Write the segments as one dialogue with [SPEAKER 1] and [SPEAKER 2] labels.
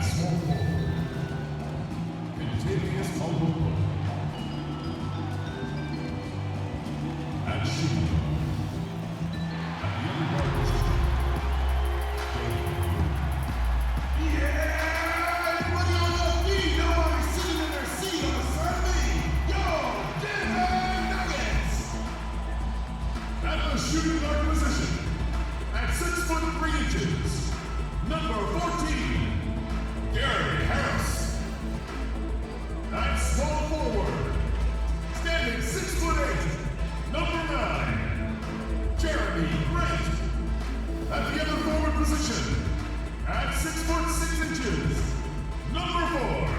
[SPEAKER 1] small forward, Contagious Caldwell. At shooting guard, at the other guard position, yeah! Everybody on your feet! Nobody's sitting in their seat on the Sunday! Yo! Denver Nuggets! At the shooting guard position, at 6'3", number 14, Gary Harris. At small forward, standing 6'8", number 9, Jeremy Grant. At the other forward position, at 6'6", number 4,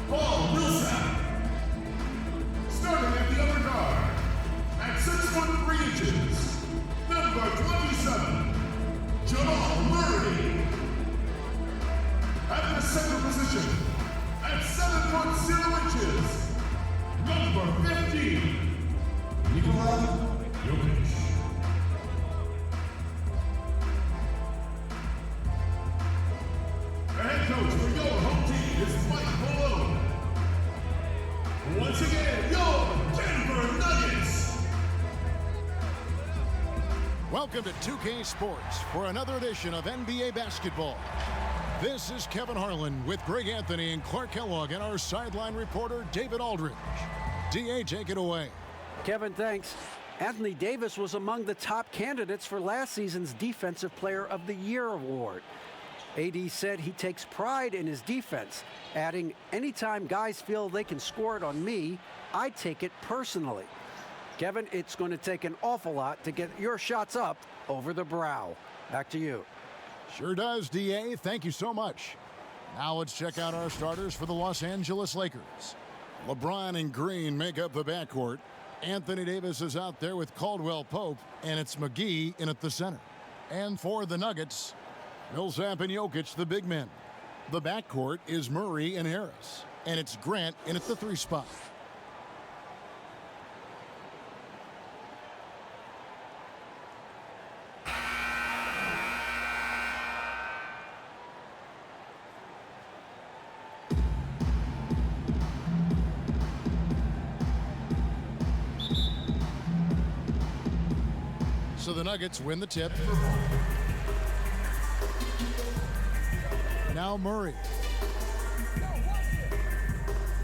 [SPEAKER 1] Paul Millsap. Starting at the other guard, at 6'3", number 27, Jamal Murray. At the center position, at 7'0", number 15, Nikola Jokic. The head coach for your home team is Mike Malone. Once again, your Denver Nuggets.
[SPEAKER 2] Welcome to 2K Sports for another edition of NBA basketball. This is Kevin Harlan with Greg Anthony and Clark Kellogg and our sideline reporter David Aldridge. DA, take it away.
[SPEAKER 3] Kevin, thanks. Anthony Davis was among the top candidates for last season's Defensive Player of the Year award. AD said he takes pride in his defense, adding, "Anytime guys feel they can score it on me, I take it personally." Kevin, it's going to take an awful lot to get your shots up over the brow. Back to you.
[SPEAKER 2] Sure does, DA. Thank you so much. Now let's check out our starters for the Los Angeles Lakers. LeBron and Green make up the backcourt. Anthony Davis is out there with Caldwell Pope, and it's McGee in at the center. And for the Nuggets, Millsap and Jokic, the big men. The backcourt is Murray and Harris, and it's Grant in at the 3 spot. So the Nuggets win the tip. Now Murray.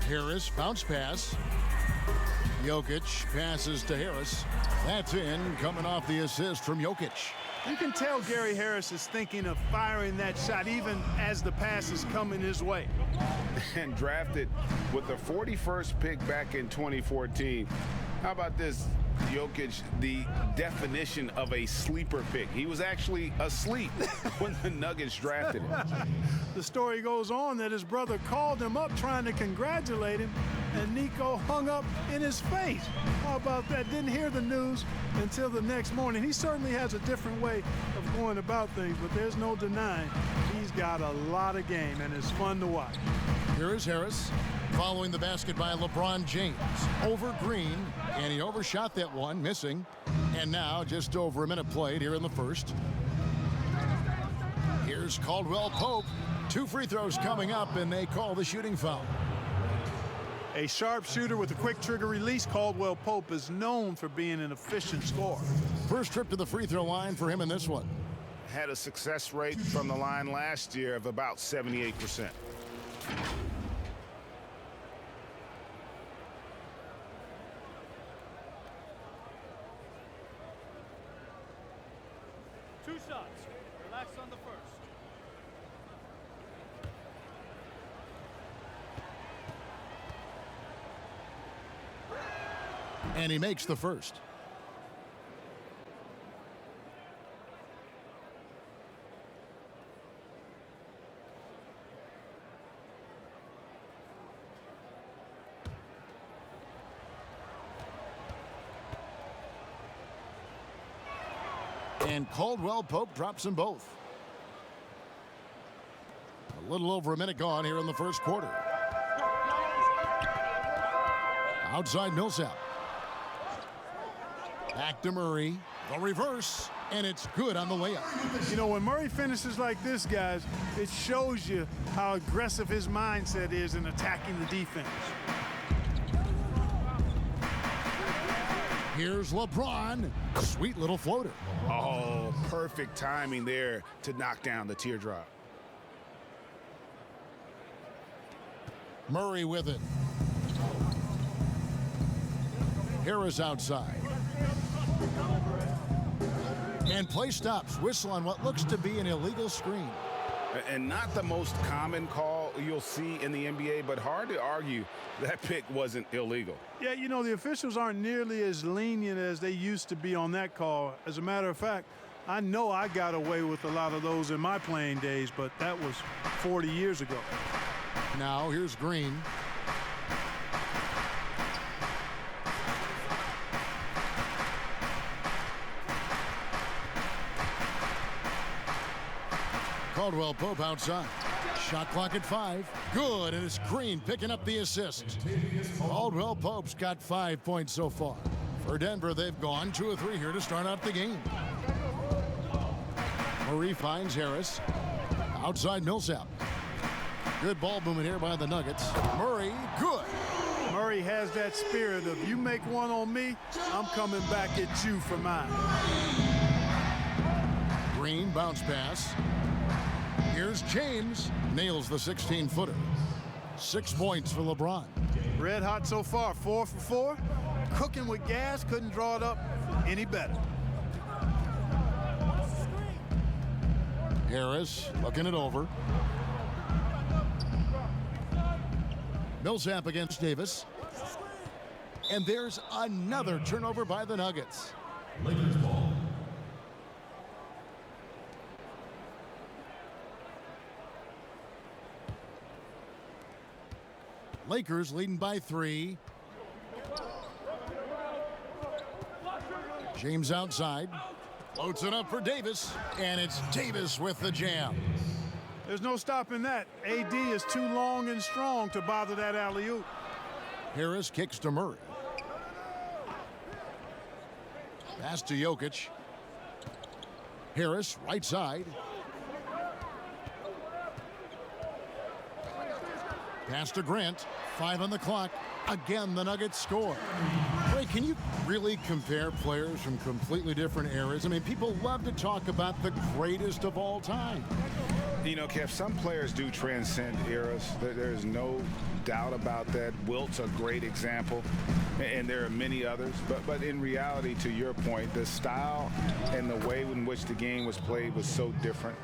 [SPEAKER 2] Harris, bounce pass. Jokic passes to Harris. That's in, coming off the assist from Jokic.
[SPEAKER 4] You can tell Gary Harris is thinking of firing that shot even as the pass is coming his way.
[SPEAKER 5] And drafted with the 41st pick back in 2014. How about this? Jokic, the definition of a sleeper pick. He was actually asleep when the Nuggets drafted him.
[SPEAKER 4] The story goes on that his brother called him up trying to congratulate him, and Nico hung up in his face. How about that? Didn't hear the news until the next morning. He certainly has a different way of going about things, but there's no denying he's got a lot of game, and it's fun to watch.
[SPEAKER 2] Here is Harris, following the basket by LeBron James. Over Green, and he overshot that one, missing. And now just over a minute played here in the first. Here's Caldwell Pope. 2 free throws coming up, and they call the shooting foul.
[SPEAKER 4] A sharp shooter with a quick trigger release, Caldwell Pope is known for being an efficient scorer.
[SPEAKER 2] First trip to the free throw line for him in this one.
[SPEAKER 5] Had a success rate from the line last year of about 78%.
[SPEAKER 4] Two shots. Relax on the first.
[SPEAKER 2] And he makes the first. And Caldwell Pope drops them both. A little over a minute gone here in the first quarter. Outside Millsap. Back to Murray. The reverse. and it's good on the layup.
[SPEAKER 4] You know, when Murray finishes like this, guys, it shows you how aggressive his mindset is in attacking the defense.
[SPEAKER 2] Here's LeBron. Sweet little floater.
[SPEAKER 5] Oh, perfect timing there to knock down the teardrop.
[SPEAKER 2] Murray with it. Harris outside. And play stops. Whistle on what looks to be an illegal screen.
[SPEAKER 5] And not the most common call you'll see in the NBA, but hard to argue that pick wasn't illegal.
[SPEAKER 4] Yeah, you know, the officials aren't nearly as lenient as they used to be on that call. As a matter of fact, I know I got away with a lot of those in my playing days, but that was 40 years ago.
[SPEAKER 2] Now here's Green. Caldwell Pope outside. Shot clock at 5. Good, and it's Green picking up the assist. Caldwell Pope's got 5 points so far. For Denver, they've gone 2 of 3 here to start out the game. Murray finds Harris. Outside Millsap. Good ball movement here by the Nuggets. Murray, good.
[SPEAKER 4] Murray has that spirit of, you make one on me, I'm coming back at you for mine.
[SPEAKER 2] Green bounce pass. Here's James. Nails the 16-footer. 6 points for LeBron.
[SPEAKER 4] Red hot so far, 4 for 4. Cooking with gas, couldn't draw it up any better.
[SPEAKER 2] Harris looking it over. Millsap against Davis. And there's another turnover by the Nuggets.
[SPEAKER 1] Lakers ball.
[SPEAKER 2] Lakers leading by 3. James outside. Floats it up for Davis. And it's Davis with the jam.
[SPEAKER 4] There's no stopping that. AD is too long and strong to bother that alley-oop.
[SPEAKER 2] Harris kicks to Murray. Pass to Jokic. Harris, right side. Pass to Grant. 5 on the clock. Again, the Nuggets score. Ray, can you really compare players from completely different eras? I mean, people love to talk about the greatest of all time.
[SPEAKER 5] You know, Kev, some players do transcend eras. There's no doubt about that. Wilt's a great example, and there are many others. But in reality, to your point, the style and the way in which the game was played was so different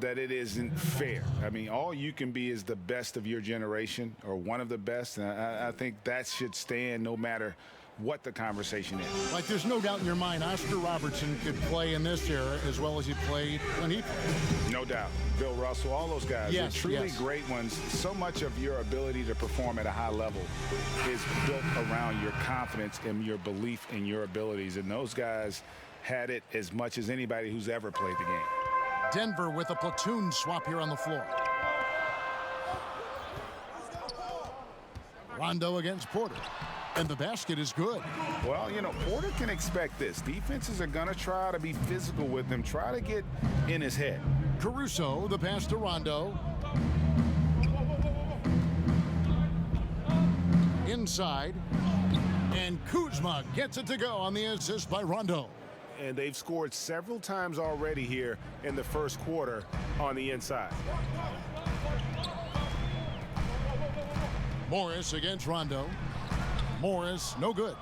[SPEAKER 5] that it isn't fair. I mean, all you can be is the best of your generation or one of the best, and I think that should stand no matter what the conversation is.
[SPEAKER 2] Like, there's no doubt in your mind Oscar Robertson could play in this era as well as he played when he played.
[SPEAKER 5] No doubt. Bill Russell, all those guys,
[SPEAKER 2] yes,
[SPEAKER 5] they're truly
[SPEAKER 2] yes.
[SPEAKER 5] great ones. So much of your ability to perform at a high level is built around your confidence and your belief in your abilities, and those guys had it as much as anybody who's ever played the game.
[SPEAKER 2] Denver with a platoon swap here on the floor. Rondo against Porter. And the basket is good.
[SPEAKER 5] Well, you know, Porter can expect this. Defenses are going to try to be physical with him, try to get in his head.
[SPEAKER 2] Caruso, the pass to Rondo. Inside. And Kuzma gets it to go on the assist by Rondo.
[SPEAKER 5] And they've scored several times already here in the first quarter on the inside.
[SPEAKER 2] Morris against Rondo. Morris, no good.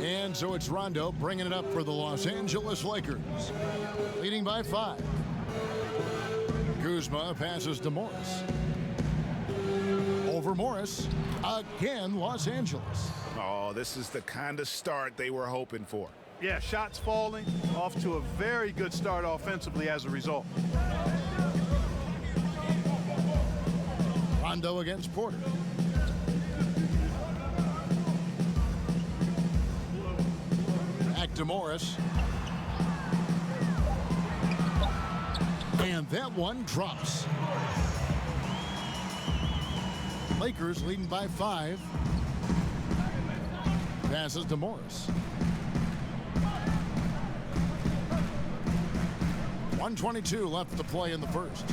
[SPEAKER 2] And so it's Rondo bringing it up for the Los Angeles Lakers. Leading by 5. Kuzma passes to Morris. Over Morris. Again, Los Angeles.
[SPEAKER 5] Oh, this is the kind of start they were hoping for.
[SPEAKER 4] Yeah, shots falling, off to a very good start offensively as a result.
[SPEAKER 2] Rondo against Porter. Back to Morris. And that one drops. Lakers leading by 5. Passes to Morris. 1:22 left to play in the first.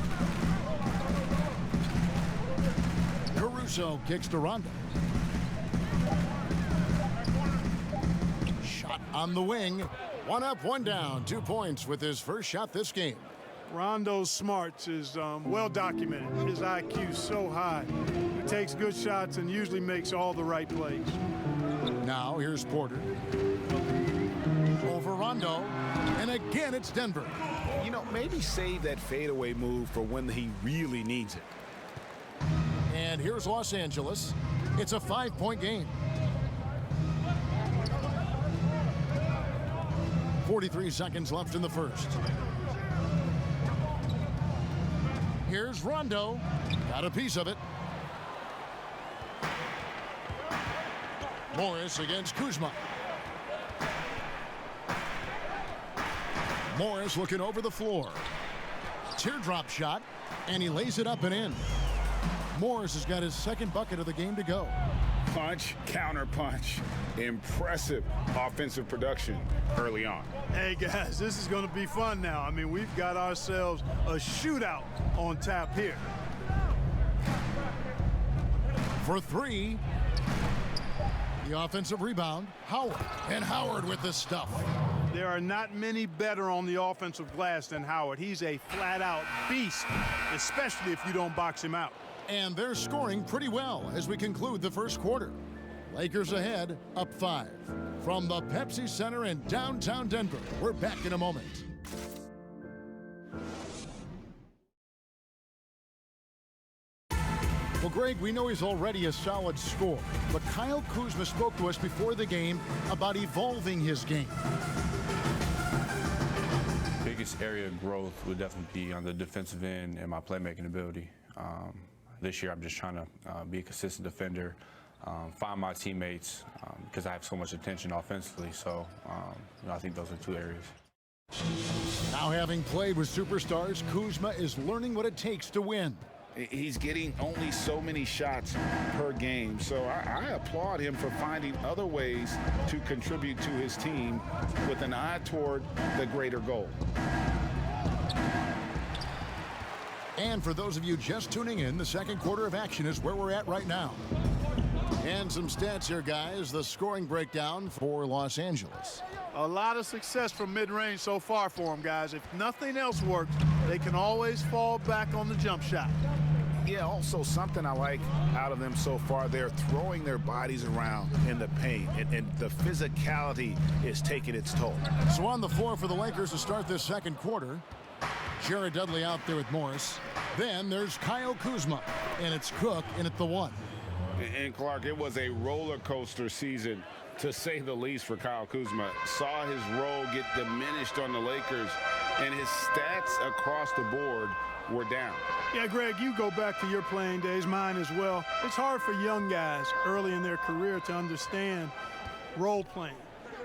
[SPEAKER 2] Caruso kicks to Rondo. Shot on the wing. One up, one down. 2 points with his first shot this game.
[SPEAKER 4] Rondo's smarts is well documented. His IQ is so high. He takes good shots and usually makes all the right plays.
[SPEAKER 2] Now here's Porter. Over Rondo. And again it's Denver.
[SPEAKER 5] You know, maybe save that fadeaway move for when he really needs it.
[SPEAKER 2] And here's Los Angeles. It's a 5-point game. 43 seconds left in the first. Here's Rondo. Got a piece of it. Morris against Kuzma. Morris looking over the floor. Teardrop shot, and he lays it up and in. Morris has got his second bucket of the game to go.
[SPEAKER 5] Punch, counter punch. Impressive offensive production early on.
[SPEAKER 4] Hey, guys, this is going to be fun now. I mean, we've got ourselves a shootout on tap here.
[SPEAKER 2] For three. The offensive rebound, Howard. And Howard with the stuff.
[SPEAKER 4] There are not many better on the offensive glass than Howard. He's a flat-out beast, especially if you don't box him out.
[SPEAKER 2] And they're scoring pretty well as we conclude the first quarter. Lakers ahead, up 5. From the Pepsi Center in downtown Denver, we're back in a moment. Well, Greg, we know he's already a solid scorer, but Kyle Kuzma spoke to us before the game about evolving his game.
[SPEAKER 6] Biggest area of growth would definitely be on the defensive end and my playmaking ability. This year, I'm just trying to be a consistent defender, find my teammates because I have so much attention offensively. So, I think those are 2 areas.
[SPEAKER 2] Now, having played with superstars, Kuzma is learning what it takes to win.
[SPEAKER 5] He's getting only so many shots per game, so I applaud him for finding other ways to contribute to his team with an eye toward the greater goal.
[SPEAKER 2] And for those of you just tuning in, the second quarter of action is where we're at right now. And some stats here, guys. The scoring breakdown for Los Angeles.
[SPEAKER 4] A lot of success from mid-range so far for them, guys. If nothing else works, they can always fall back on the jump shot.
[SPEAKER 5] Yeah, also something I like out of them so far, they're throwing their bodies around in the paint, and the physicality is taking its toll.
[SPEAKER 2] So on the floor for the Lakers to start this second quarter, Jared Dudley out there with Morris. Then there's Kyle Kuzma, and it's Cook in at the 1.
[SPEAKER 5] And Clark, it was a roller coaster season, to say the least, for Kyle Kuzma. Saw his role get diminished on the Lakers, and his stats across the board were down.
[SPEAKER 4] Yeah, Greg, you go back to your playing days, mine as well. It's hard for young guys early in their career to understand role playing.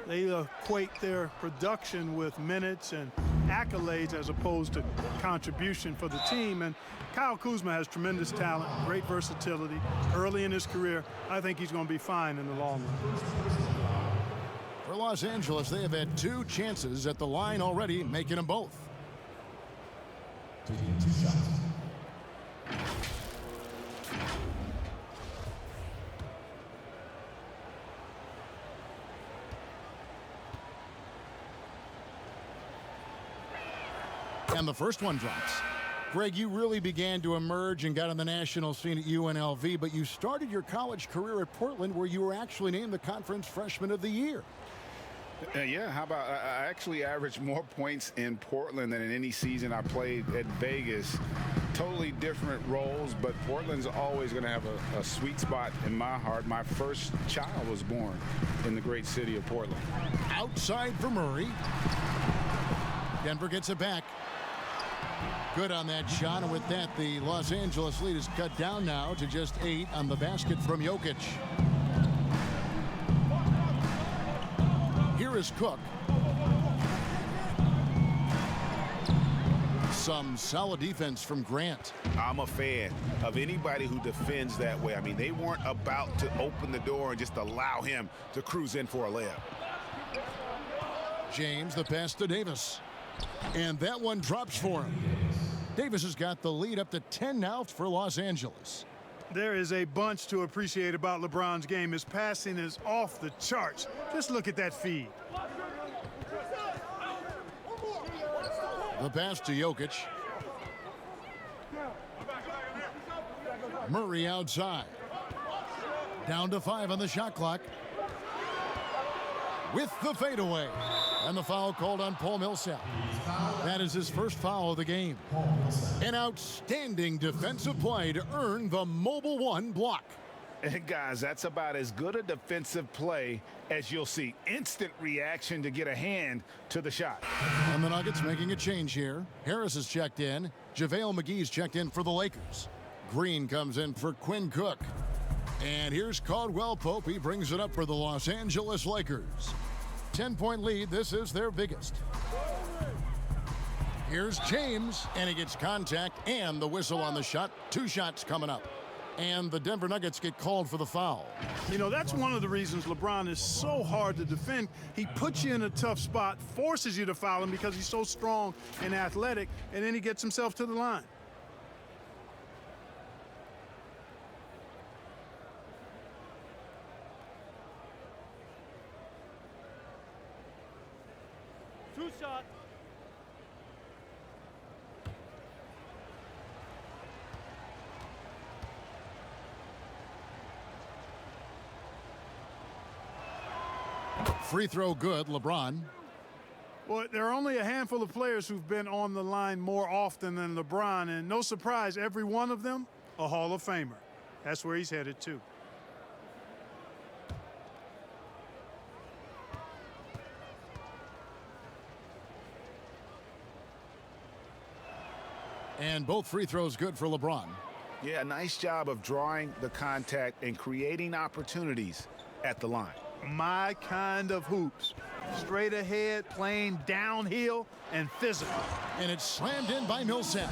[SPEAKER 4] They equate their production with minutes and accolades as opposed to contribution for the team. And Kyle Kuzma has tremendous talent, great versatility. Early in his career, I think he's going to be fine in the long run.
[SPEAKER 2] For Los Angeles, they have had 2 chances at the line already, making them both. And the first one drops. Greg, you really began to emerge and got on the national scene at UNLV, but you started your college career at Portland, where you were actually named the Conference Freshman of the Year.
[SPEAKER 5] Yeah, how about I actually averaged more points in Portland than in any season I played at Vegas. Totally different roles, but Portland's always going to have a sweet spot in my heart. My first child was born in the great city of Portland.
[SPEAKER 2] Outside for Murray. Denver gets it back. Good on that shot, and with that, the Los Angeles lead is cut down now to just 8 on the basket from Jokic. Here is Cook. Some solid defense from Grant.
[SPEAKER 5] I'm a fan of anybody who defends that way. I mean, they weren't about to open the door and just allow him to cruise in for a layup.
[SPEAKER 2] James, the pass to Davis. And that one drops for him. Davis has got the lead up to 10 now for Los Angeles.
[SPEAKER 4] There is a bunch to appreciate about LeBron's game. His passing is off the charts. Just look at that feed.
[SPEAKER 2] The pass to Jokic. Murray outside. Down to 5 on the shot clock. With the fadeaway. And the foul called on Paul Millsap. That is his first foul of the game. An outstanding defensive play to earn the Mobile One block.
[SPEAKER 5] And guys, that's about as good a defensive play as you'll see. Instant reaction to get a hand to the shot.
[SPEAKER 2] And the Nuggets making a change here. Harris is checked in. JaVale McGee's checked in for the Lakers. Green comes in for Quinn Cook. And here's Caldwell Pope. He brings it up for the Los Angeles Lakers. 10-point lead. This is their biggest. Here's James, and he gets contact and the whistle on the shot. 2 shots coming up. And the Denver Nuggets get called for the foul.
[SPEAKER 4] You know, that's one of the reasons LeBron is so hard to defend. He puts you in a tough spot, forces you to foul him because he's so strong and athletic, and then he gets himself to the line.
[SPEAKER 7] Two shots.
[SPEAKER 2] Free throw good, LeBron.
[SPEAKER 4] Well, there are only a handful of players who've been on the line more often than LeBron, and no surprise, every one of them a Hall of Famer. That's where he's headed to.
[SPEAKER 2] And both free throws good for LeBron.
[SPEAKER 5] Yeah, nice job of drawing the contact and creating opportunities at the line.
[SPEAKER 4] My kind of hoops. Straight ahead, playing downhill, and physical.
[SPEAKER 2] And it's slammed in by Millsap.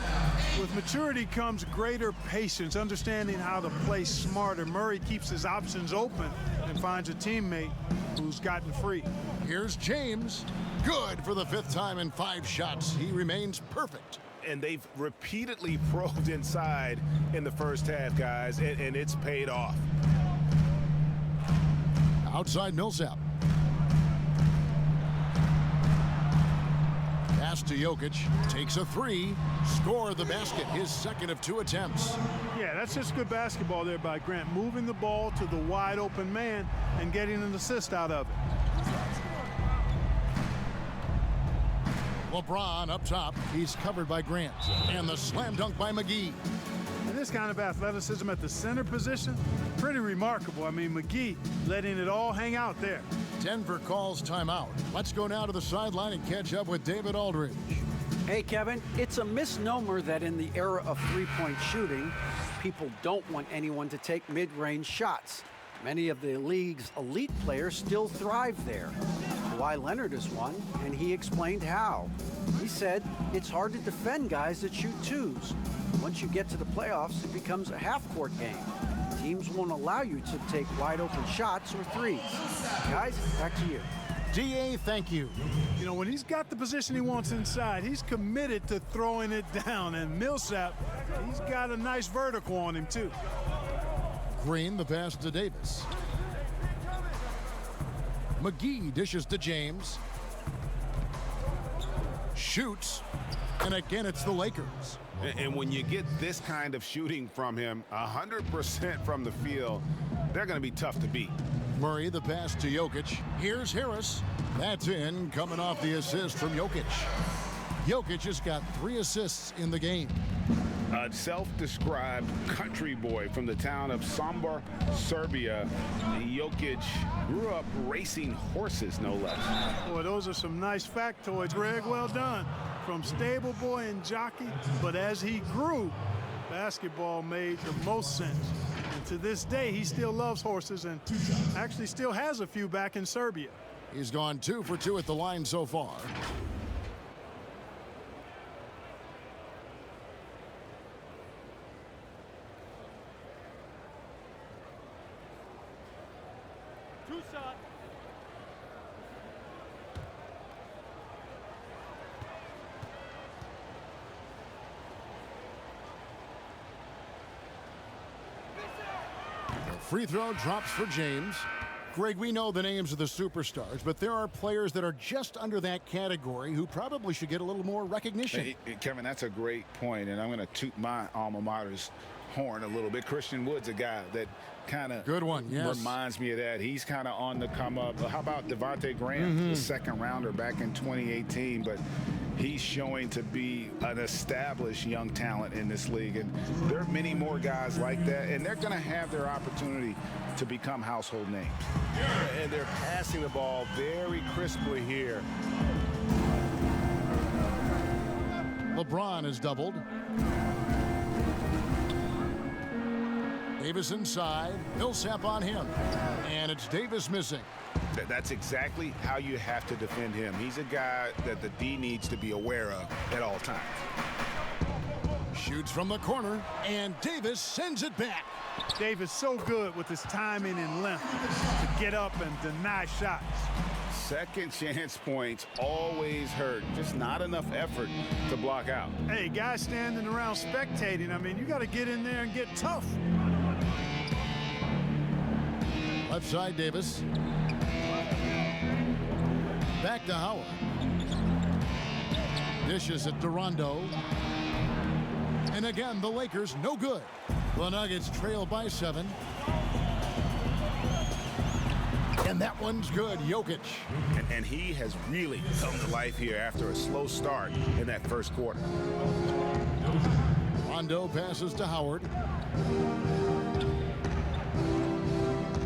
[SPEAKER 4] With maturity comes greater patience, understanding how to play smarter. Murray keeps his options open and finds a teammate who's gotten free.
[SPEAKER 2] Here's James. Good for the 5th time in 5 shots. He remains perfect.
[SPEAKER 5] And they've repeatedly probed inside in the first half, guys, and it's paid off.
[SPEAKER 2] Outside Millsap. Pass to Jokic. Takes a 3. Score the basket. His 2nd of 2 attempts.
[SPEAKER 4] Yeah, that's just good basketball there by Grant. Moving the ball to the wide open man and getting an assist out of it.
[SPEAKER 2] LeBron up top. He's covered by Grant. And the slam dunk by McGee.
[SPEAKER 4] And this kind of athleticism at the center position, pretty remarkable. I mean, McGee letting it all hang out there.
[SPEAKER 2] Denver calls timeout. Let's go now to the sideline and catch up with David Aldridge.
[SPEAKER 3] Hey, Kevin, it's a misnomer that in the era of three-point shooting, people don't want anyone to take mid-range shots. Many of the league's elite players still thrive there. Kawhi Leonard is one, and he explained how. He said it's hard to defend guys that shoot twos. Once you get to the playoffs, it becomes a half-court game. Teams won't allow you to take wide-open shots or threes. Guys, back to you.
[SPEAKER 2] DA, thank you.
[SPEAKER 4] You know, when he's got the position he wants inside, he's committed to throwing it down. And Millsap, he's got a nice vertical on him, too.
[SPEAKER 2] Green, the pass to Davis. McGee dishes to James. Shoots. And again, it's the Lakers.
[SPEAKER 5] And when you get this kind of shooting from him, 100% from the field, they're going to be tough to beat.
[SPEAKER 2] Murray, the pass to Jokic. Here's Harris. That's in, coming off the assist from Jokic. Jokic has got 3 assists in the game.
[SPEAKER 5] A self-described country boy from the town of Sombor, Serbia. Jokic grew up racing horses, no less.
[SPEAKER 4] Boy, those are some nice factoids, Greg. Well done. From stable boy and jockey, but as he grew, basketball made the most sense. And to this day, he still loves horses and actually still has a few back in Serbia.
[SPEAKER 2] He's gone 2 for 2 at the line so far.
[SPEAKER 7] Two shots.
[SPEAKER 2] Free throw drops for James. Greg, we know the names of the superstars, but there are players that are just under that category who probably should get a little more recognition.
[SPEAKER 5] Hey, Kevin, that's a great point, and I'm going to toot my alma mater's horn a little bit. Christian Wood's a guy that kind of reminds me of that. He's kind of on the come up. How about Devontae Graham, the second rounder back in 2018, but he's showing to be an established young talent in this league, and there are many more guys like that, and they're going to have their opportunity to become household names.
[SPEAKER 8] And they're passing the ball very crisply here.
[SPEAKER 2] LeBron is doubled. Davis inside. Millsap on him. And it's Davis missing.
[SPEAKER 5] That's exactly how you have to defend him. He's a guy that the D needs to be aware of at all times.
[SPEAKER 2] Shoots from the corner, and Davis sends it back.
[SPEAKER 4] Davis so good with his timing and length to get up and deny shots.
[SPEAKER 5] Second chance points always hurt. Just not enough effort to block out.
[SPEAKER 4] Hey, guys standing around spectating, I mean, you got to get in there and get tough.
[SPEAKER 2] Left side, Davis. Back to Howard. Dishes at Durando. And again, the Lakers no good. The Nuggets trail by 7. And that one's good, Jokic.
[SPEAKER 5] And he has really come to life here after a slow start in that first quarter.
[SPEAKER 2] Rondo passes to Howard.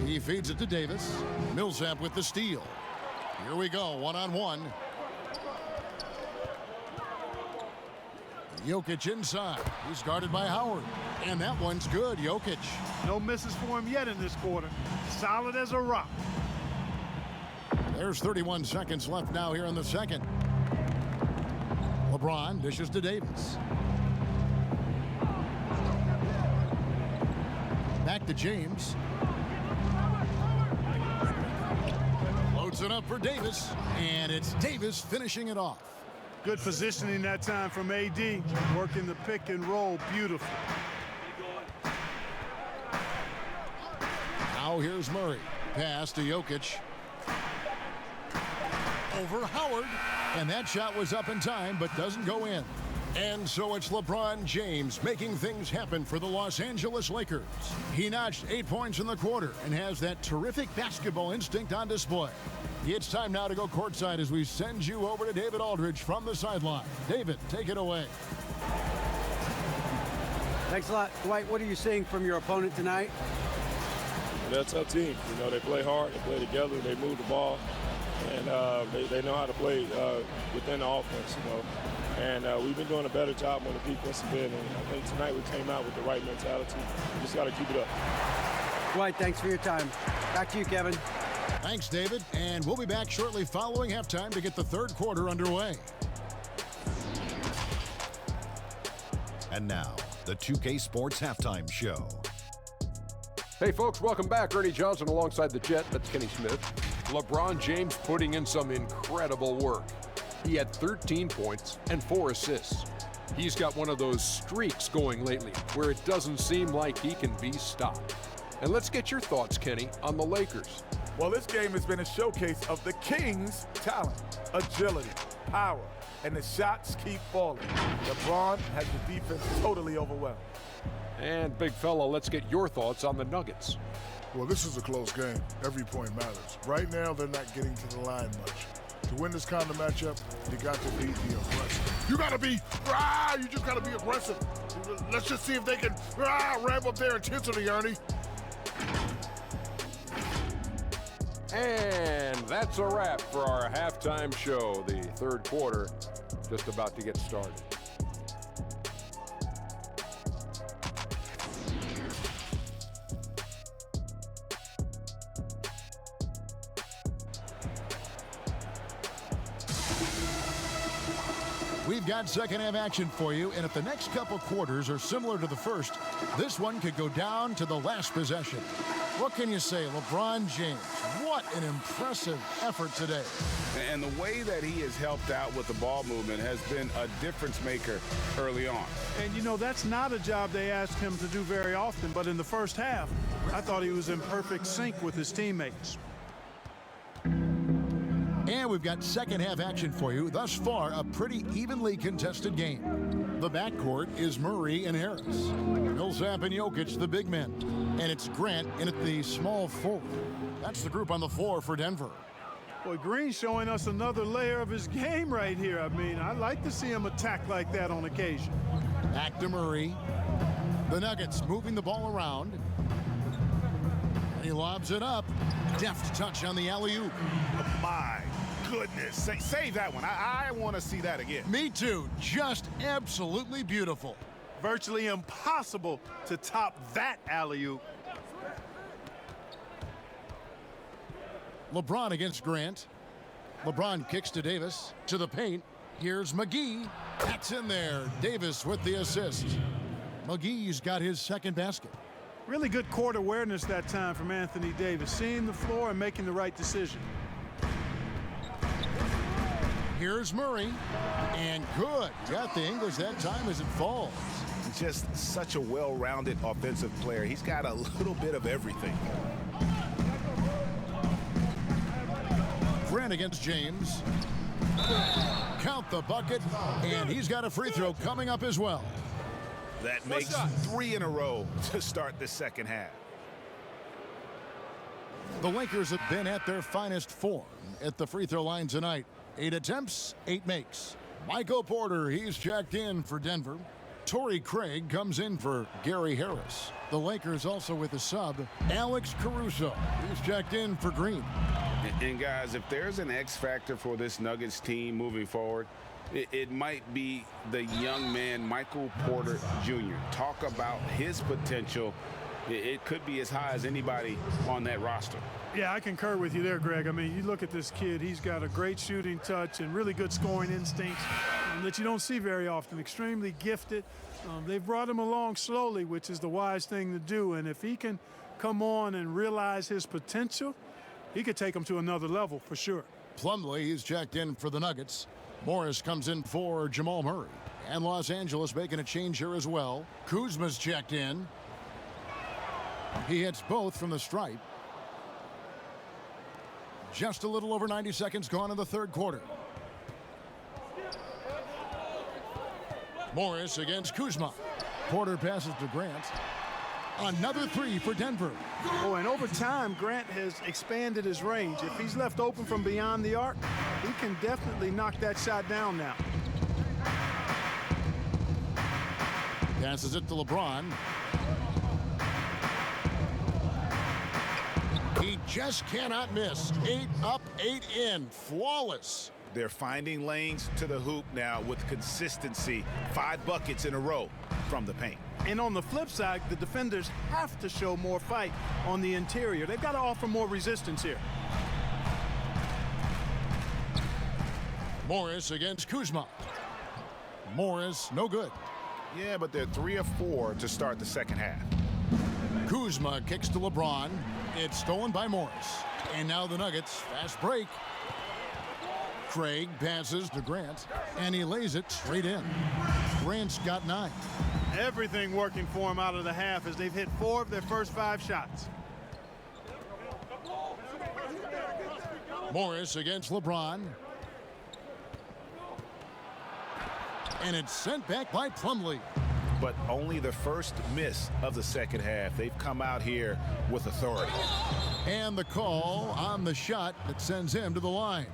[SPEAKER 2] He feeds it to Davis. Millsap with the steal. Here we go, one-on-one. Jokic inside. He's guarded by Howard. And that one's good, Jokic.
[SPEAKER 4] No misses for him yet in this quarter. Solid as a rock.
[SPEAKER 2] There's 31 seconds left now here in the second. LeBron dishes to Davis. Back to James. Loads it up for Davis. And it's Davis finishing it off.
[SPEAKER 4] Good positioning that time from AD. Working the pick and roll beautiful.
[SPEAKER 2] Now here's Murray. Pass to Jokic. Over Howard. And that shot was up in time, but doesn't go in. And so it's LeBron James making things happen for the Los Angeles Lakers. He notched 8 points in the quarter and has that terrific basketball instinct on display. It's time now to go courtside as we send you over to David Aldridge from the sideline. David, take it away.
[SPEAKER 3] Thanks a lot. Dwight, what are you seeing from your opponent tonight?
[SPEAKER 9] They're a tough team. You know, they play hard, they play together, they move the ball, and they know how to play within the offense, you know. And we've been doing a better job on the defensive end, and I think tonight we came out with the right mentality. We just got to keep it up.
[SPEAKER 3] Dwight, thanks for your time. Back to you, Kevin.
[SPEAKER 2] Thanks, David. And we'll be back shortly following halftime to get the third quarter underway.
[SPEAKER 10] And now, the 2K Sports Halftime Show.
[SPEAKER 11] Hey, folks, welcome back. Ernie Johnson alongside the Jet. That's Kenny Smith. LeBron James putting in some incredible work. He had 13 points and 4 assists. He's got one of those streaks going lately where it doesn't seem like he can be stopped. And let's get your thoughts, Kenny, on the Lakers.
[SPEAKER 12] Well, this game has been a showcase of the Kings' talent, agility, power, and the shots keep falling. LeBron has the defense totally overwhelmed.
[SPEAKER 11] And big fella, let's get your thoughts on the Nuggets.
[SPEAKER 1] Well, this is a close game. Every point matters. Right now, they're not getting to the line much. To win this kind of matchup, you got to be aggressive. You got to be, you just got to be aggressive. Let's just see if they can ramp up their intensity, Ernie.
[SPEAKER 11] And that's a wrap for our halftime show. The third quarter just about to get started.
[SPEAKER 2] We've got second half action for you, and if the next couple quarters are similar to the first, this one could go down to the last possession. What can you say, LeBron James? What an impressive effort today.
[SPEAKER 5] And the way that he has helped out with the ball movement has been a difference maker early on.
[SPEAKER 4] And, you know, that's not a job they asked him to do very often, but in the first half, I thought he was in perfect sync with his teammates.
[SPEAKER 2] And we've got second half action for you. Thus far, a pretty evenly contested game. The backcourt is Murray and Harris. Millsap and Jokic, the big men. And it's Grant in at the small forward. That's the group on the floor for Denver.
[SPEAKER 4] Boy, Green showing us another layer of his game right here. I mean, I'd like to see him attack like that on occasion.
[SPEAKER 2] Back to Murray. The Nuggets moving the ball around. And he lobs it up. Deft touch on the alley-oop.
[SPEAKER 5] My goodness. Save that one. I want to see that again.
[SPEAKER 2] Me too. Just absolutely beautiful.
[SPEAKER 4] Virtually impossible to top that alley-oop.
[SPEAKER 2] LeBron against Grant. LeBron kicks to Davis. To the paint. Here's McGee. That's in there. Davis with the assist. McGee's got his second basket.
[SPEAKER 4] Really good court awareness that time from Anthony Davis, seeing the floor and making the right decision.
[SPEAKER 2] Here's Murray, and good. Got the English that time as it falls.
[SPEAKER 5] Just such a well-rounded offensive player. He's got a little bit of everything.
[SPEAKER 2] Grant against James. Count the bucket, and he's got a free throw coming up as well.
[SPEAKER 5] That makes 3 in a row to start the second half.
[SPEAKER 2] The Lakers have been at their finest form at the free throw line tonight. 8 attempts, 8 makes. Michael Porter, he's checked in for Denver. Torrey Craig comes in for Gary Harris. The Lakers also with a sub, Alex Caruso. He's checked in for Green.
[SPEAKER 5] And guys, if there's an X factor for this Nuggets team moving forward, it might be the young man, Michael Porter Jr. Talk about his potential. It could be as high as anybody on that roster.
[SPEAKER 4] Yeah, I concur with you there, Greg. I mean, you look at this kid, he's got a great shooting touch and really good scoring instincts that you don't see very often. Extremely gifted. They've brought him along slowly, which is the wise thing to do. And if he can come on and realize his potential, he could take them to another level for sure.
[SPEAKER 2] Plumlee, he's checked in for the Nuggets. Morris comes in for Jamal Murray. And Los Angeles making a change here as well. Kuzma's checked in. He hits both from the stripe. Just a little over 90 seconds gone in the third quarter. Morris against Kuzma. Porter passes to Grant. Another 3 for Denver.
[SPEAKER 4] Oh, and over time, Grant has expanded his range. If he's left open from beyond the arc, he can definitely knock that shot down now.
[SPEAKER 2] Passes it to LeBron. He just cannot miss. 8 up, 8 in. Flawless.
[SPEAKER 5] They're finding lanes to the hoop now with consistency. 5 buckets in a row from the paint.
[SPEAKER 4] And on the flip side, the defenders have to show more fight on the interior. They've got to offer more resistance here.
[SPEAKER 2] Morris against Kuzma. Morris, no good.
[SPEAKER 5] Yeah, but they're 3 of 4 to start the second half.
[SPEAKER 2] Kuzma kicks to LeBron. It's stolen by Morris. And now the Nuggets, fast break. Craig passes to Grant, and he lays it straight in. Grant's got 9.
[SPEAKER 4] Everything working for him out of the half as they've hit 4 of their first 5 shots.
[SPEAKER 2] Morris against LeBron. And it's sent back by Plumlee.
[SPEAKER 5] But only the first miss of the second half. They've come out here with authority.
[SPEAKER 2] And the call on the shot that sends him to the line.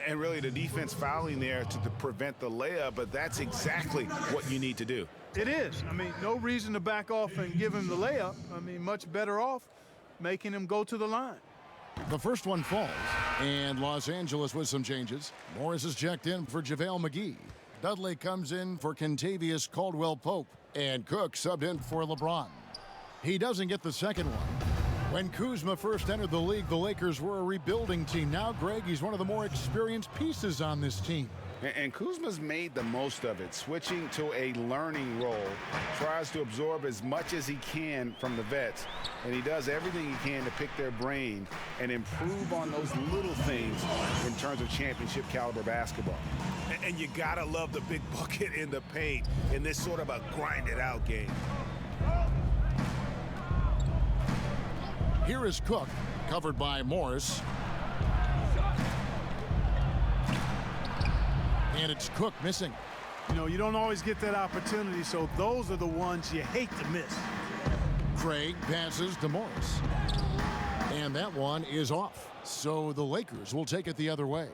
[SPEAKER 5] And really the defense fouling there to prevent the layup, but that's exactly what you need to do.
[SPEAKER 4] It is. I mean, no reason to back off and give him the layup. I mean, much better off making him go to the line.
[SPEAKER 2] The first one falls, and Los Angeles with some changes. Morris is checked in for JaVale McGee. Dudley comes in for Kentavious Caldwell-Pope, and Cook subbed in for LeBron. He doesn't get the second one. When Kuzma first entered the league, the Lakers were a rebuilding team. Now, Greg, he's one of the more experienced pieces on this team.
[SPEAKER 5] And Kuzma's made the most of it, switching to a learning role, tries to absorb as much as he can from the vets, and he does everything he can to pick their brain and improve on those little things in terms of championship caliber basketball. And you gotta love the big bucket in the paint in this sort of a grinded out game.
[SPEAKER 2] Here is Cook, covered by Morris. And it's Cook missing.
[SPEAKER 4] You know, you don't always get that opportunity, so those are the ones you hate to miss.
[SPEAKER 2] Craig passes to Morris. And that one is off. So the Lakers will take it the other way.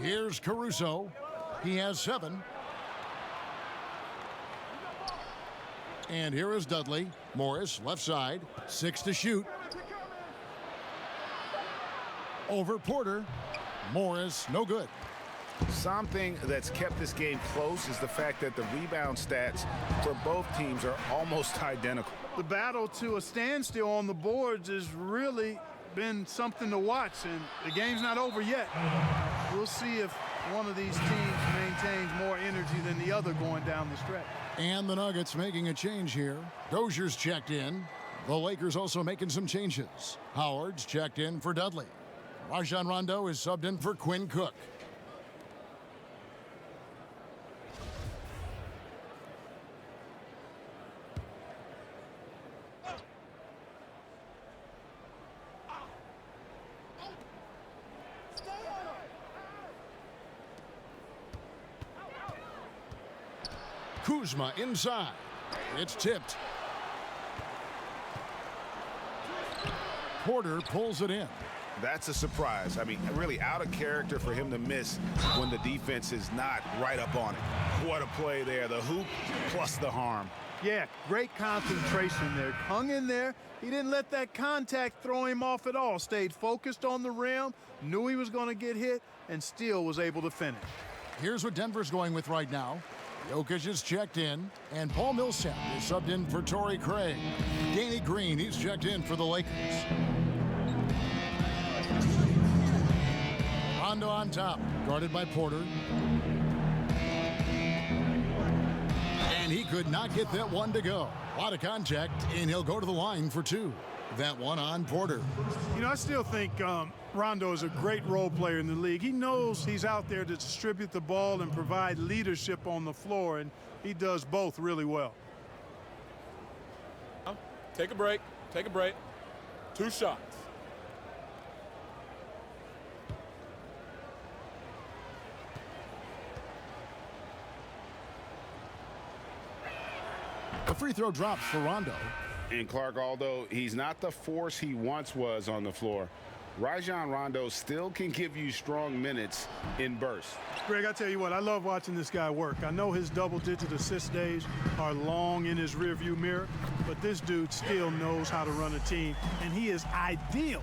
[SPEAKER 2] Here's Caruso. He has 7. And here is Dudley. Morris, left side. 6 to shoot. Over Porter. Morris, no good.
[SPEAKER 5] Something that's kept this game close is the fact that the rebound stats for both teams are almost identical.
[SPEAKER 4] The battle to a standstill on the boards has really been something to watch, and the game's not over yet. We'll see if one of these teams maintains more energy than the other going down the stretch.
[SPEAKER 2] And the Nuggets making a change here. Dozier's checked in. The Lakers also making some changes. Howard's checked in for Dudley. Rajon Rondo is subbed in for Quinn Cook. Kuzma inside. It's tipped. Porter pulls it in.
[SPEAKER 5] That's a surprise. I mean, really out of character for him to miss when the defense is not right up on it. What a play there. The hoop plus the harm.
[SPEAKER 4] Yeah, great concentration there. Hung in there. He didn't let that contact throw him off at all. Stayed focused on the rim, knew he was going to get hit, and still was able to finish.
[SPEAKER 2] Here's what Denver's going with right now. Jokic is checked in, and Paul Millsap is subbed in for Torrey Craig. Danny Green, he's checked in for the Lakers. Rondo on top, guarded by Porter. And he could not get that one to go. A lot of contact, and he'll go to the line for 2. That one on Porter.
[SPEAKER 4] You know, I still think Rondo is a great role player in the league. He knows he's out there to distribute the ball and provide leadership on the floor, and he does both really well.
[SPEAKER 9] Take a break. Take a break. 2 shots.
[SPEAKER 2] The free throw drops for Rondo.
[SPEAKER 5] And Clark, although he's not the force he once was on the floor, Rajon Rondo still can give you strong minutes in bursts.
[SPEAKER 4] Greg, I tell you what, I love watching this guy work. I know his double-digit assist days are long in his rearview mirror, but this dude still knows how to run a team, and he is ideal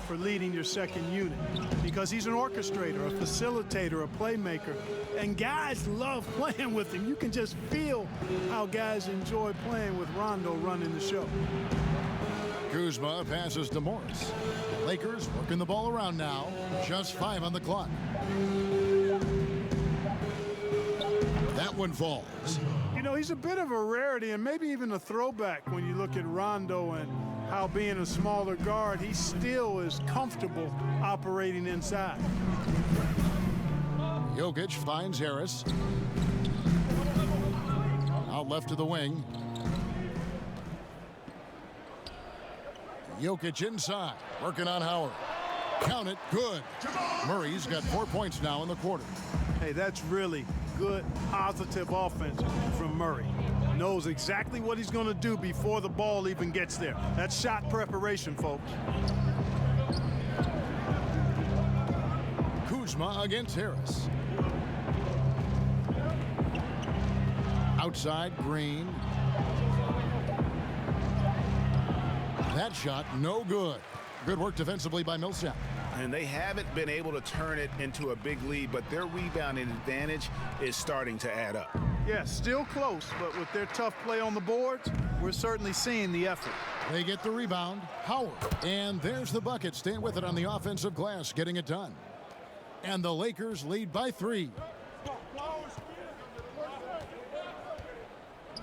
[SPEAKER 4] for leading your second unit because he's an orchestrator, a facilitator, a playmaker, and guys love playing with him. You can just feel how guys enjoy playing with Rondo running the show.
[SPEAKER 2] Kuzma passes to Morris. Lakers working the ball around now. Just 5 on the clock. That one falls.
[SPEAKER 4] You know, he's a bit of a rarity and maybe even a throwback when you look at Rondo and how being a smaller guard, he still is comfortable operating inside.
[SPEAKER 2] Jokic finds Harris. Out left to the wing. Jokic inside, working on Howard. Count it, good. Murray's got 4 points now in the quarter.
[SPEAKER 4] Hey, that's really good, positive offense from Murray. Knows exactly what he's going to do before the ball even gets there. That's shot preparation, folks.
[SPEAKER 2] Kuzma against Harris. Outside, Green. That shot, no good. Good work defensively by Millsap.
[SPEAKER 5] And they haven't been able to turn it into a big lead, but their rebounding advantage is starting to add up.
[SPEAKER 4] Yeah, still close, but with their tough play on the boards, we're certainly seeing the effort.
[SPEAKER 2] They get the rebound, Howard. And there's the bucket, staying with it on the offensive glass, getting it done. And the Lakers lead by 3.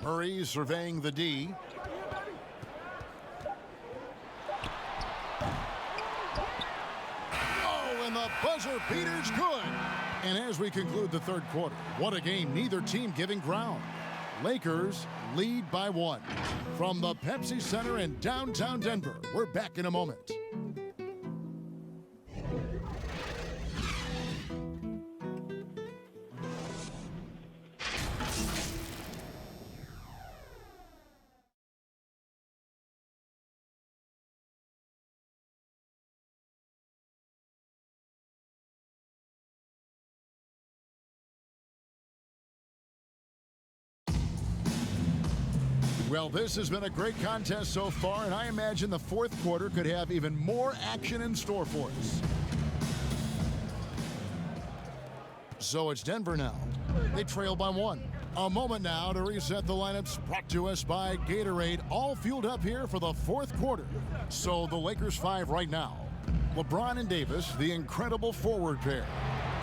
[SPEAKER 2] Murray surveying the D. And the buzzer beater's good. And as we conclude the third quarter, what a game, neither team giving ground. Lakers lead by 1. From the Pepsi Center in downtown Denver, we're back in a moment. Well, this has been a great contest so far, and I imagine the fourth quarter could have even more action in store for us. So it's Denver now. They trail by 1. A moment now to reset the lineups, brought to us by Gatorade, all fueled up here for the fourth quarter. So the Lakers 5 right now. LeBron and Davis, the incredible forward pair.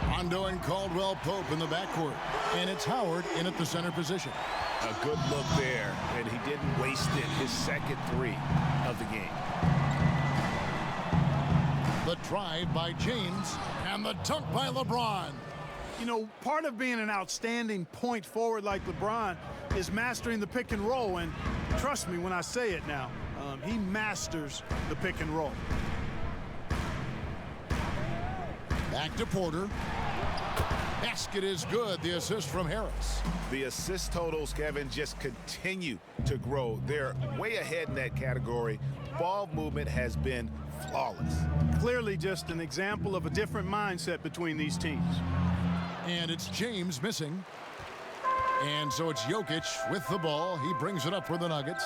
[SPEAKER 2] Rondo and Caldwell Pope in the backcourt. And it's Howard in at the center position.
[SPEAKER 5] A good look there, and he didn't waste it. His second 3 of the game.
[SPEAKER 2] The drive by James and the dunk by LeBron.
[SPEAKER 4] You know, part of being an outstanding point forward like LeBron is mastering the pick and roll, and trust me when I say it now, he masters the pick and roll.
[SPEAKER 2] Back to Porter. Basket is good. The assist from Harris.
[SPEAKER 5] The assist totals, Kevin, just continue to grow. They're way ahead in that category. Ball movement has been flawless.
[SPEAKER 4] Clearly just an example of a different mindset between these teams.
[SPEAKER 2] And it's James missing. And so it's Jokic with the ball. He brings it up for the Nuggets.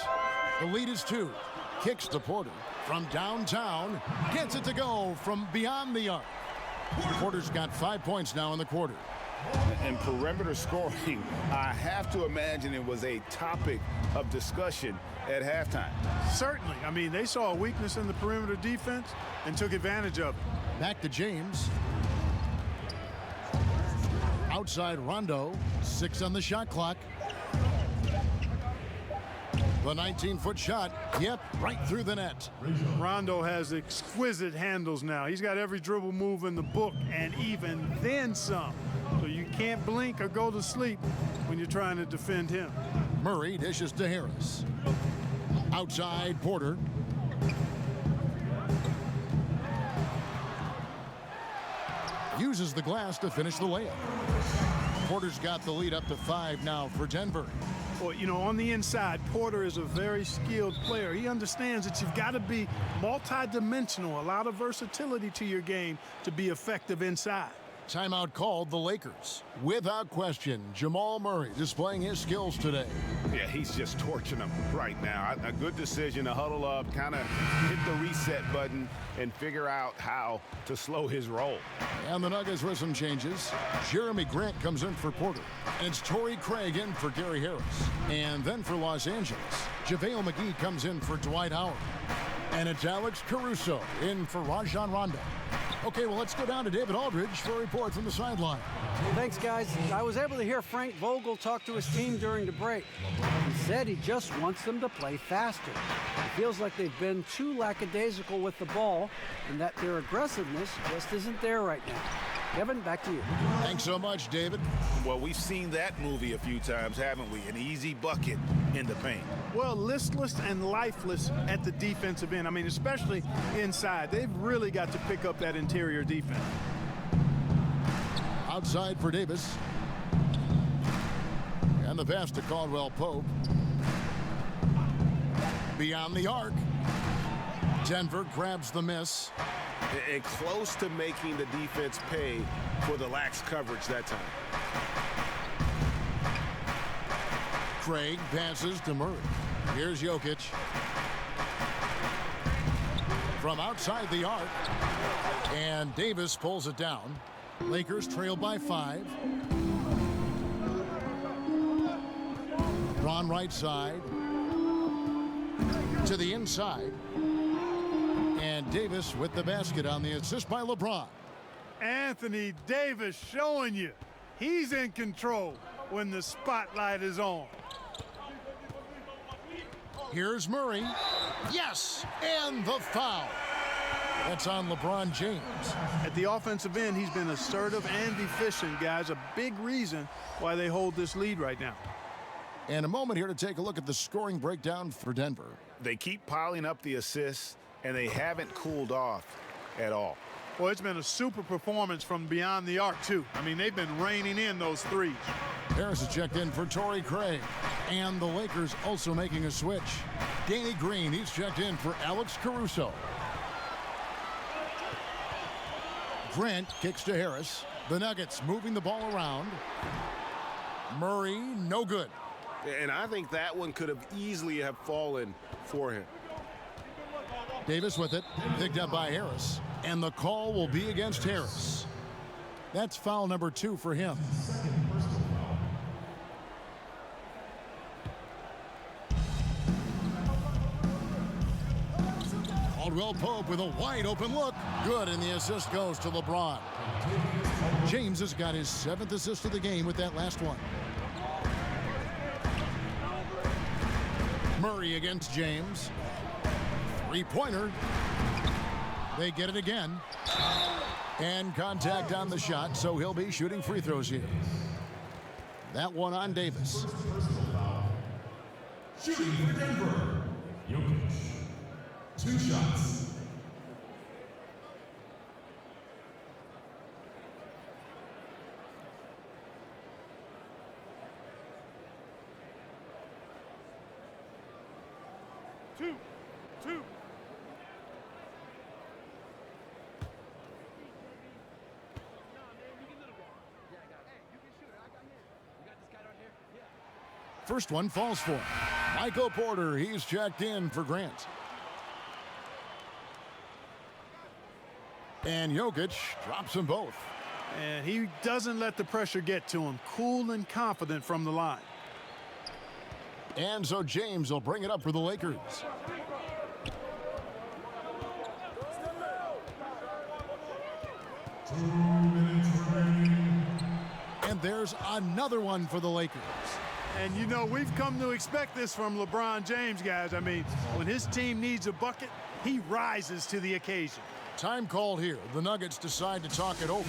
[SPEAKER 2] The lead is 2. Kicks to Porter from downtown. Gets it to go from beyond the arc. Porter's got 5 points now in the quarter.
[SPEAKER 5] And perimeter scoring, I have to imagine it was a topic of discussion at halftime.
[SPEAKER 4] Certainly. I mean, they saw a weakness in the perimeter defense and took advantage of it.
[SPEAKER 2] Back to James. Outside Rondo. 6 on the shot clock. The 19-foot shot, yep, right through the net.
[SPEAKER 4] Rondo has exquisite handles now. He's got every dribble move in the book, and even then some. So you can't blink or go to sleep when you're trying to defend him.
[SPEAKER 2] Murray dishes to Harris. Outside Porter. Uses the glass to finish the layup. Porter's got the lead up to 5 now for Denver.
[SPEAKER 4] Well, you know, on the inside, Porter is a very skilled player. He understands that you've got to be multi-dimensional, a lot of versatility to your game to be effective inside.
[SPEAKER 2] Timeout called the Lakers. Without question, Jamal Murray displaying his skills today.
[SPEAKER 5] Yeah, he's just torching them right now. A good decision to huddle up, kind of hit the reset button, and figure out how to slow his roll.
[SPEAKER 2] And the Nuggets with some changes. Jeremy Grant comes in for Porter. And it's Torrey Craig in for Gary Harris. And then for Los Angeles, JaVale McGee comes in for Dwight Howard. And it's Alex Caruso in for Rajon Rondo. Okay, well, let's go down to David Aldridge for a report from the sideline.
[SPEAKER 3] Thanks, guys. I was able to hear Frank Vogel talk to his team during the break. He said he just wants them to play faster. It feels like they've been too lackadaisical with the ball and that their aggressiveness just isn't there right now. Kevin, back to you.
[SPEAKER 2] Thanks so much, David.
[SPEAKER 5] Well, we've seen that movie a few times, haven't we? An easy bucket in the paint.
[SPEAKER 4] Well, listless and lifeless at the defensive end. I mean, especially inside. They've really got to pick up that interior defense.
[SPEAKER 2] Outside for Davis. And the pass to Caldwell Pope. Beyond the arc. Denver grabs the miss.
[SPEAKER 5] And close to making the defense pay for the lax coverage that time.
[SPEAKER 2] Craig passes to Murray. Here's Jokic. From outside the arc. And Davis pulls it down. Lakers trail by 5. Ron right side. To the inside. And Davis with the basket on the assist by LeBron.
[SPEAKER 4] Anthony Davis showing you he's in control when the spotlight is on.
[SPEAKER 2] Here's Murray. Yes, and the foul. That's on LeBron James.
[SPEAKER 4] At the offensive end, he's been assertive and efficient, guys. A big reason why they hold this lead right now.
[SPEAKER 2] And a moment here to take a look at the scoring breakdown for Denver.
[SPEAKER 5] They keep piling up the assists, and they haven't cooled off at all.
[SPEAKER 4] Well, it's been a super performance from beyond the arc, too. I mean, they've been raining in those threes.
[SPEAKER 2] Harris is checked in for Torrey Craig. And the Lakers also making a switch. Danny Green, he's checked in for Alex Caruso. Grant kicks to Harris. The Nuggets moving the ball around. Murray, no good.
[SPEAKER 5] And I think that one could have easily have fallen for him.
[SPEAKER 2] Davis with it, picked up by Harris. And the call will be against Harris. That's foul number 2 for him. Caldwell Pope with a wide open look. Good, and the assist goes to LeBron. James has got his 7th assist of the game with that last one. Murray against James. Three-pointer. They get it again. And contact on the shot, so he'll be shooting free throws here. That one on Davis.
[SPEAKER 1] Shooting for Denver, Jokic. 2 shots.
[SPEAKER 4] Two.
[SPEAKER 2] First one falls for him. Michael Porter, he's checked in for Grant. And Jokic drops them both.
[SPEAKER 4] And he doesn't let the pressure get to him. Cool and confident from the line.
[SPEAKER 2] And so James will bring it up for the Lakers. And there's another one for the Lakers.
[SPEAKER 4] And you know, we've come to expect this from LeBron James, guys. I mean, when his team needs a bucket, he rises to the occasion.
[SPEAKER 2] Time called here. The Nuggets decide to talk it over.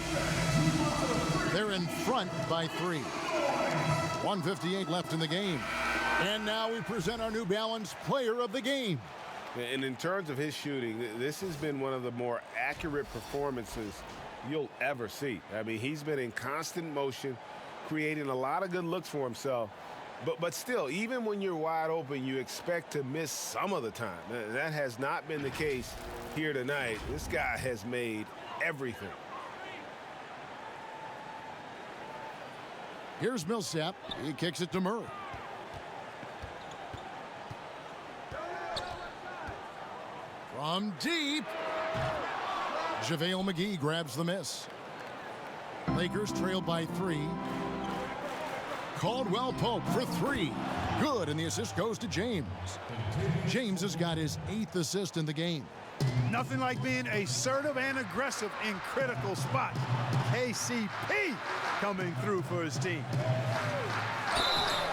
[SPEAKER 2] They're in front by 3. 1:58 left in the game. And now we present our New Balance Player of the Game.
[SPEAKER 5] And in terms of his shooting, this has been one of the more accurate performances you'll ever see. I mean, he's been in constant motion, creating a lot of good looks for himself. But still, even when you're wide open, you expect to miss some of the time. That has not been the case here tonight. This guy has made everything.
[SPEAKER 2] Here's Millsap. He kicks it to Murray. From deep. JaVale McGee grabs the miss. Lakers trail by 3. Caldwell Pope for 3. Good, and the assist goes to James. James has got his 8th assist in the game.
[SPEAKER 4] Nothing like being assertive and aggressive in critical spots. KCP coming through for his team.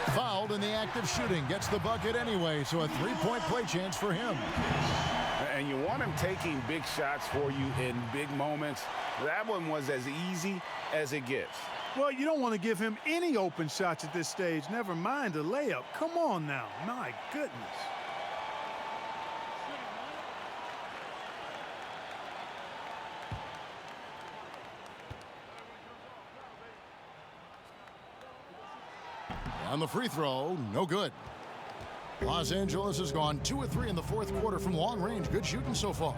[SPEAKER 2] Fouled in the act of shooting. Gets the bucket anyway, so a 3-point play chance for him.
[SPEAKER 5] And you want him taking big shots for you in big moments. That one was as easy as it gets.
[SPEAKER 4] Well, you don't want to give him any open shots at this stage. Never mind a layup. Come on now. My goodness.
[SPEAKER 2] On the free throw, no good. Los Angeles has gone 2 of 3 in the 4th quarter from long range. Good shooting so far.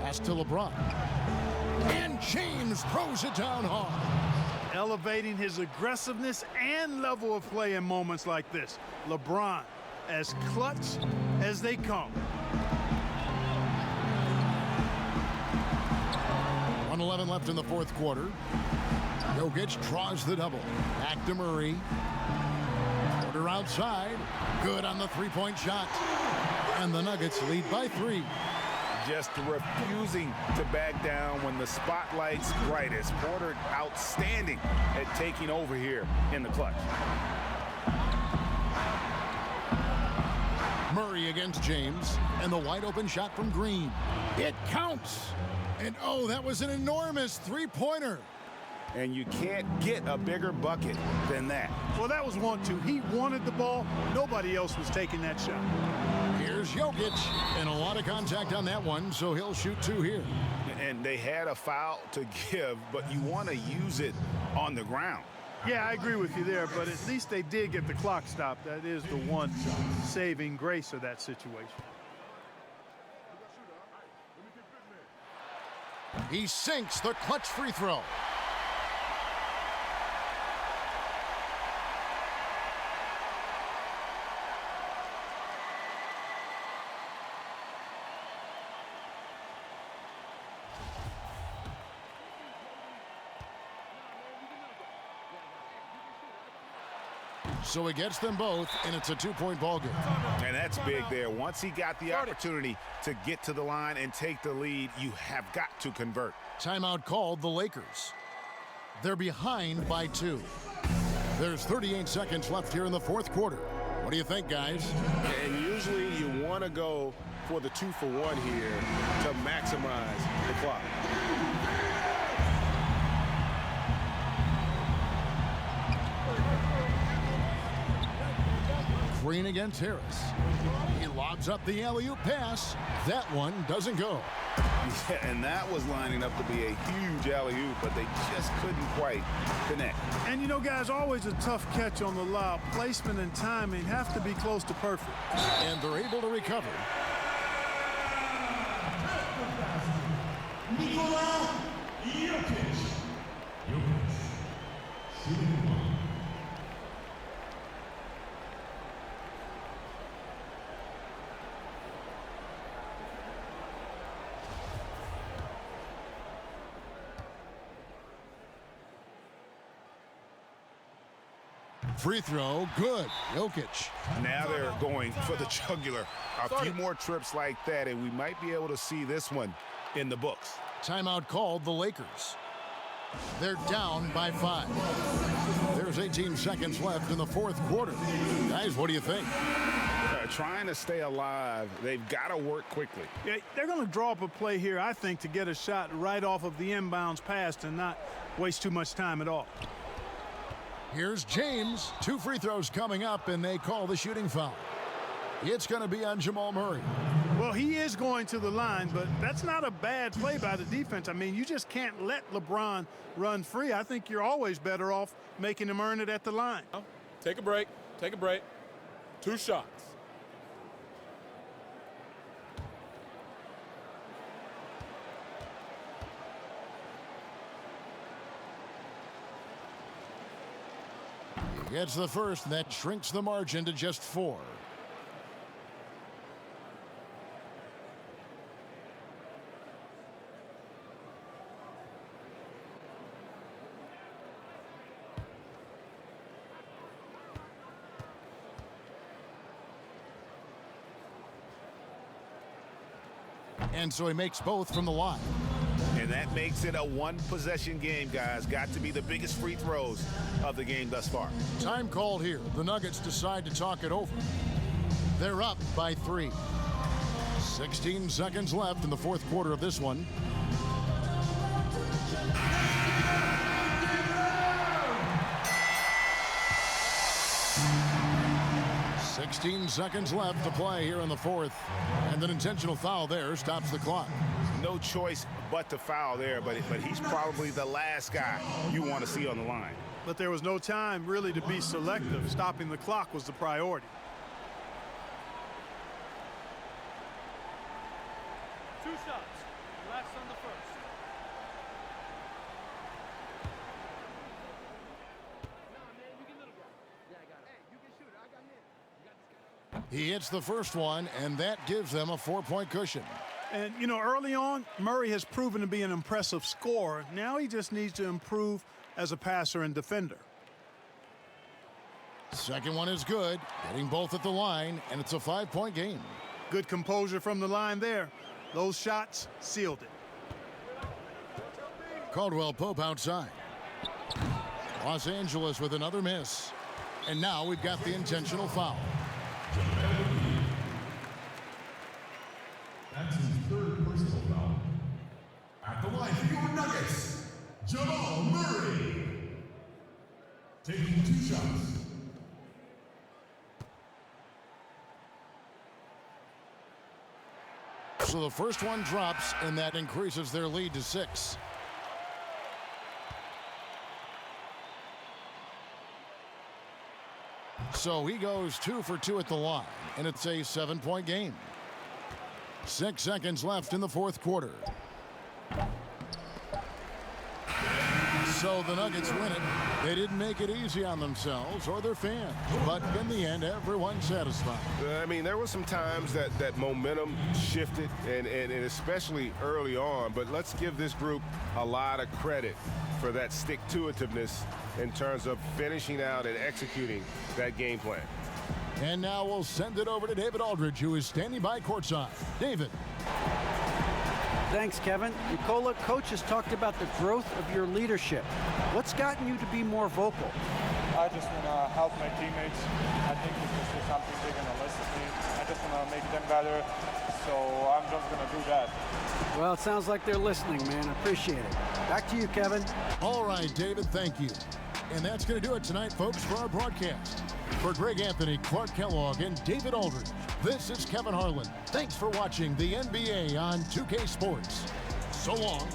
[SPEAKER 2] Pass to LeBron. And James throws it down hard.
[SPEAKER 4] Elevating his aggressiveness and level of play in moments like this. LeBron, as clutch as they come.
[SPEAKER 2] 1:11 left in the 4th quarter. Jokic draws the double. Back to Murray. Porter outside. Good on the 3-point shot. And the Nuggets lead by 3.
[SPEAKER 5] Just refusing to back down when the spotlight's brightest. Porter outstanding at taking over here in the clutch.
[SPEAKER 2] Murray against James. And the wide open shot from Green. It counts. And oh, that was an enormous 3-pointer.
[SPEAKER 5] and you can't get a bigger bucket than that.
[SPEAKER 4] Well, that was 1-2. He wanted the ball. Nobody else was taking that shot.
[SPEAKER 2] Here's Jokic, and a lot of contact on that one, so he'll shoot 2 here.
[SPEAKER 5] And they had a foul to give, but you want to use it on the ground.
[SPEAKER 4] Yeah, I agree with you there, but at least they did get the clock stopped. That is the one saving grace of that situation.
[SPEAKER 2] He sinks the clutch free throw. So he gets them both, and it's a 2-point ball game.
[SPEAKER 5] And that's big there. Once he got the opportunity to get to the line and take the lead, you have got to convert.
[SPEAKER 2] Timeout called the Lakers. They're behind by 2. There's 38 seconds left here in the fourth quarter. What do you think, guys?
[SPEAKER 8] And usually you want to go for the 2-for-1 here to maximize the clock.
[SPEAKER 2] Green against Harris. He lobs up the alley-oop pass. That one doesn't go.
[SPEAKER 5] Yeah, and that was lining up to be a huge alley-oop, but they just couldn't quite connect.
[SPEAKER 4] And you know, guys, always a tough catch on the lob. Placement and timing have to be close to perfect.
[SPEAKER 2] And they're able to recover.
[SPEAKER 1] Nikola Jokic.
[SPEAKER 2] Free throw, good. Jokic.
[SPEAKER 5] Now they're going for the jugular. A few more trips like that, and we might be able to see this one in the books.
[SPEAKER 2] Timeout called the Lakers. They're down by 5. There's 18 seconds left in the fourth quarter. Guys, what do you think?
[SPEAKER 5] Trying to stay alive, they've got to work quickly.
[SPEAKER 4] Yeah, they're going to draw up a play here, I think, to get a shot right off of the inbounds pass and not waste too much time at all.
[SPEAKER 2] Here's James. 2 free throws coming up, and they call the shooting foul. It's going to be on Jamal Murray.
[SPEAKER 4] Well, he is going to the line, but that's not a bad play by the defense. I mean, you just can't let LeBron run free. I think you're always better off making him earn it at the line.
[SPEAKER 9] Take a break. Take a break. 2 shots.
[SPEAKER 2] He gets the first, and that shrinks the margin to just 4. And so he makes both from the line.
[SPEAKER 5] And that makes it a one-possession game, guys. Got to be the biggest free throws of the game thus far.
[SPEAKER 2] Time called here. The Nuggets decide to talk it over. They're up by 3. 16 seconds left in the fourth quarter of this one. Seconds left to play here in the fourth, and an intentional foul there stops the clock.
[SPEAKER 5] No choice but to foul there, but he's probably the last guy you want to see on the line.
[SPEAKER 4] But there was no time really to be selective. Stopping the clock was the priority.
[SPEAKER 7] Two shots. Last on the first.
[SPEAKER 2] He hits the first one, and that gives them a 4-point cushion.
[SPEAKER 4] And, you know, early on, Murray has proven to be an impressive scorer. Now he just needs to improve as a passer and defender.
[SPEAKER 2] Second one is good, getting both at the line, and it's a 5-point game.
[SPEAKER 4] Good composure from the line there. Those shots sealed it.
[SPEAKER 2] Caldwell Pope outside. Los Angeles with another miss. And now we've got the intentional foul.
[SPEAKER 1] That's his third personal foul. At the line for your Nuggets, Jamal Murray. taking 2 shots.
[SPEAKER 2] So the first one drops, and that increases their lead to 6. So he goes 2 for 2 at the line, and it's a 7-point game. 6 seconds left in the fourth quarter. So the Nuggets win it. They didn't make it easy on themselves or their fans, but in the end, everyone's satisfied.
[SPEAKER 8] I mean, there were some times that momentum shifted, and especially early on, but let's give this group a lot of credit for that stick-to-itiveness in terms of finishing out and executing that game plan.
[SPEAKER 2] And now we'll send it over to David Aldridge, who is standing by courtside. David.
[SPEAKER 3] Thanks, Kevin. Nicola, coach has talked about the growth of your leadership. What's gotten you to be more vocal?
[SPEAKER 13] I just want to help my teammates. I think if this is something they're going to listen to me. I just want to make them better, so I'm just going to do that.
[SPEAKER 3] Well, it sounds like they're listening, man. I appreciate it. Back to you, Kevin.
[SPEAKER 2] All right, David, thank you. And that's going to do it tonight, folks, for our broadcast. For Greg Anthony, Clark Kellogg, and David Aldridge, this is Kevin Harlan. Thanks for watching the NBA on 2K Sports. So long.